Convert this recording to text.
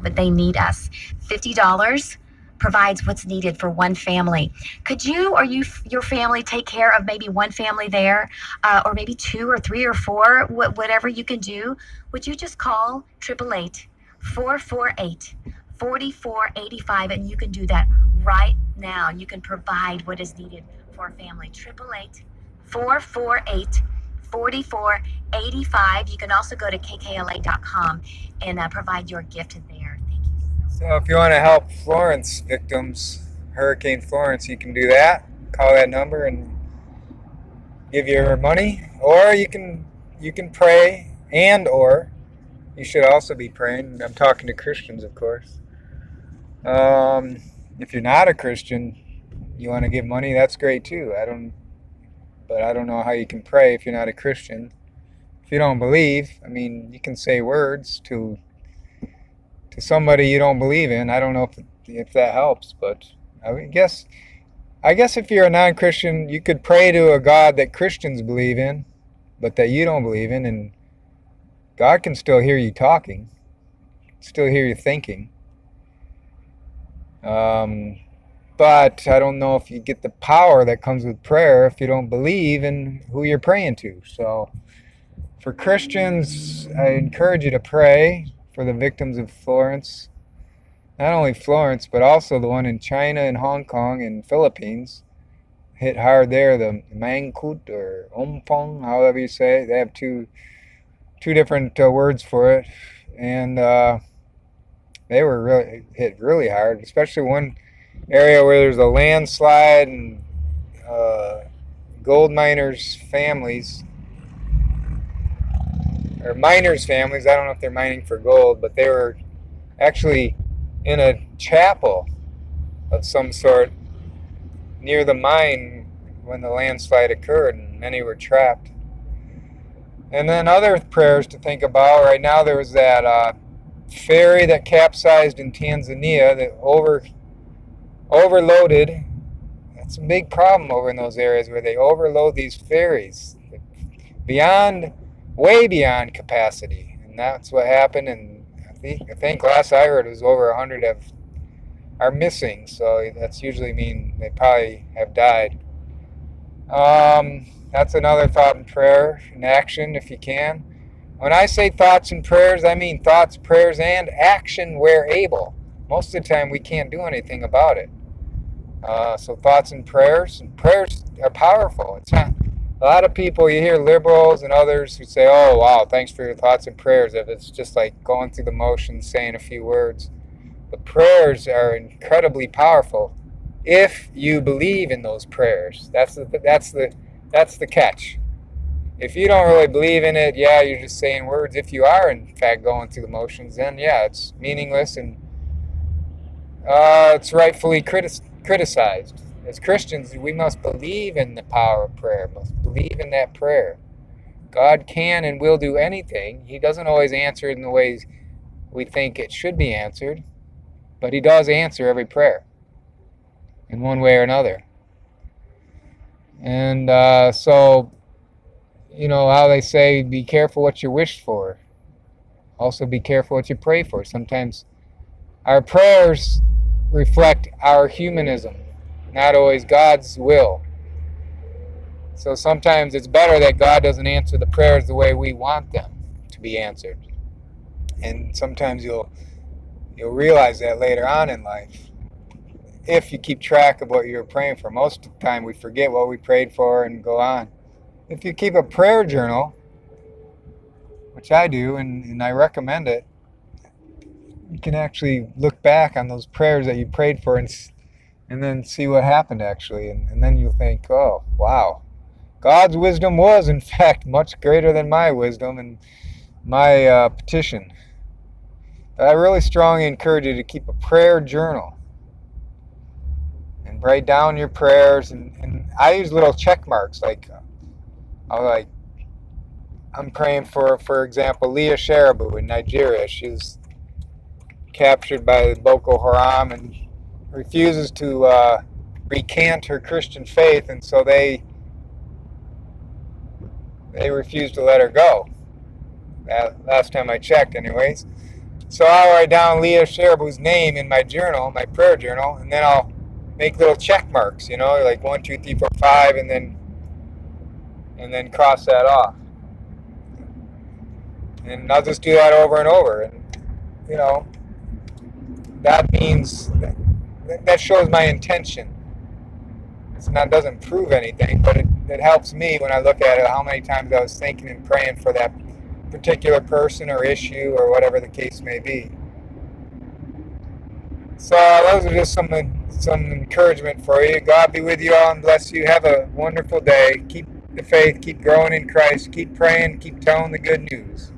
but they need us. $50 provides what's needed for one family. Could you or your family take care of maybe one family there, or maybe two or three or four, whatever you can do? Would you just call 888-448-4485, and you can do that right now. You can provide what is needed for a family. 888-448-4485. You can also go to kkla.com and provide your gift there. Thank you. So if you want to help Florence victims, Hurricane Florence, you can do that. Call that number and give your money, or you can pray, and or you should also be praying. I'm talking to Christians, of course. If you're not a Christian, you want to give money, that's great too. I don't know how you can pray if you're not a Christian. If you don't believe, I mean, you can say words to somebody you don't believe in. I don't know if that helps, but I guess if you're a non-Christian, you could pray to a God that Christians believe in, but that you don't believe in, and God can still hear you talking, still hear you thinking. But I don't know if you get the power that comes with prayer if you don't believe in who you're praying to. So for Christians, I encourage you to pray for the victims of Florence. Not only Florence, but also the one in China and Hong Kong and Philippines. Hit hard there, the Mangkut or Ompong, however you say it. They have two different words for it. And they were hit really hard, especially one area where there's a landslide and gold miners' families, or miners' families. I don't know if they're mining for gold, but they were actually in a chapel of some sort near the mine when the landslide occurred, and many were trapped. And then other prayers to think about. Right now there was that ferry that capsized in Tanzania that overloaded. That's a big problem over in those areas where they overload these ferries way beyond capacity, and that's what happened. And I think last I heard it was over 100 are missing, so that's usually mean they probably have died. That's another thought and prayer in action if you can. When I say thoughts and prayers, I mean thoughts, prayers, and action where able. Most of the time we can't do anything about it. So thoughts and prayers are powerful. It's not a lot of people, you hear liberals and others who say, oh wow, thanks for your thoughts and prayers, if it's just like going through the motions, saying a few words. But prayers are incredibly powerful if you believe in those prayers. That's the catch. If you don't really believe in it, yeah, you're just saying words. If you are in fact going through the motions, then yeah, it's meaningless, and it's rightfully criticized. As Christians, we must believe in the power of prayer, must believe in that prayer. God can and will do anything. He doesn't always answer in the ways we think it should be answered, but he does answer every prayer in one way or another. And so, you know how they say, be careful what you wish for. Also be careful what you pray for. Sometimes our prayers reflect our humanism, not always God's will. So sometimes it's better that God doesn't answer the prayers the way we want them to be answered. And sometimes you'll realize that later on in life, if you keep track of what you're praying for. Most of the time we forget what we prayed for and go on. If you keep a prayer journal, which I do, and I recommend it, you can actually look back on those prayers that you prayed for and then see what happened actually. And then you'll think, oh, wow. God's wisdom was, in fact, much greater than my wisdom and my petition. But I really strongly encourage you to keep a prayer journal and write down your prayers. And I use little check marks, I'm praying for example, Leah Sharibu in Nigeria. She was captured by Boko Haram and refuses to recant her Christian faith, and so they refused to let her go. Last time I checked, anyways. So I'll write down Leah Sharabu's name in my journal, my prayer journal, and then I'll make little check marks, like 1, 2, 3, 4, 5, and then cross that off. And I'll just do that over and over. And that means that shows my intention. Doesn't prove anything, but it helps me when I look at it, how many times I was thinking and praying for that particular person or issue or whatever the case may be. So those are just some encouragement for you. God be with you all and bless you. Have a wonderful day. Keep the faith. Keep growing in Christ. Keep praying. Keep telling the good news.